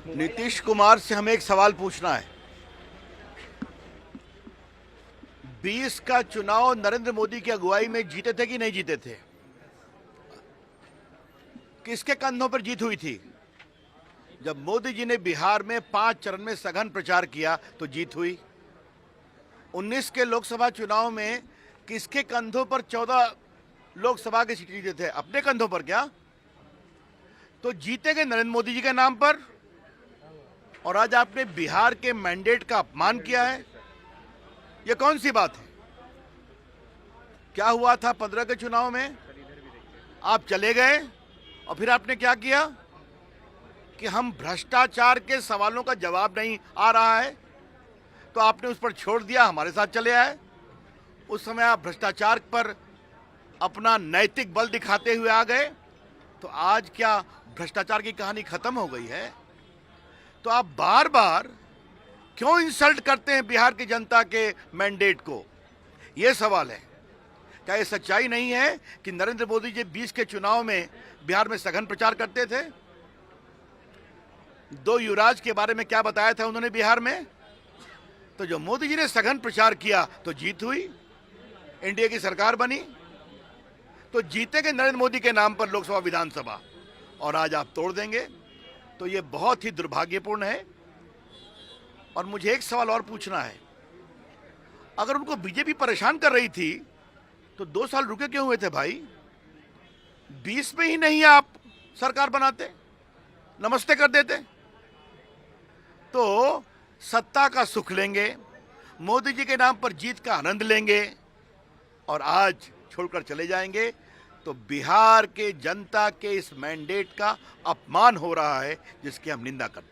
नीतीश कुमार से हमें एक सवाल पूछना है। 20 का चुनाव नरेंद्र मोदी की अगुवाई में जीते थे कि नहीं जीते थे? किसके कंधों पर जीत हुई थी? जब मोदी जी ने बिहार में 5 चरण में सघन प्रचार किया तो जीत हुई। 19 के लोकसभा चुनाव में किसके कंधों पर 14 लोकसभा की सीटें जीते थे? अपने कंधों पर क्या? तो जीते गए नरेंद्र मोदी जी के नाम पर। और आज आपने बिहार के मैंडेट का अपमान किया है। यह कौन सी बात है? क्या हुआ था 15 के चुनाव में? आप चले गए और फिर आपने क्या किया कि हम भ्रष्टाचार के सवालों का जवाब नहीं आ रहा है तो आपने उस पर छोड़ दिया, हमारे साथ चले आए। उस समय आप भ्रष्टाचार पर अपना नैतिक बल दिखाते हुए आ गए। तो आज क्या भ्रष्टाचार की कहानी खत्म हो गई है? तो आप बार बार क्यों इंसल्ट करते हैं बिहार की जनता के मैंडेट को? यह सवाल है। क्या यह सच्चाई नहीं है कि नरेंद्र मोदी जी 20 के चुनाव में बिहार में सघन प्रचार करते थे? 2 युवराज के बारे में क्या बताया था उन्होंने बिहार में? तो जो मोदी जी ने सघन प्रचार किया तो जीत हुई, एनडीए की सरकार बनी। तो जीतेंगे नरेंद्र मोदी के नाम पर लोकसभा विधानसभा, और आज आप तोड़ देंगे। तो ये बहुत ही दुर्भाग्यपूर्ण है। और मुझे एक सवाल और पूछना है, अगर उनको बीजेपी परेशान कर रही थी तो 2 साल रुके क्यों हुए थे भाई? 20 में ही नहीं आप सरकार बनाते, नमस्ते कर देते? तो सत्ता का सुख लेंगे, मोदी जी के नाम पर जीत का आनंद लेंगे और आज छोड़कर चले जाएंगे। तो बिहार के जनता के इस मैंडेट का अपमान हो रहा है जिसकी हम निंदा करते हैं।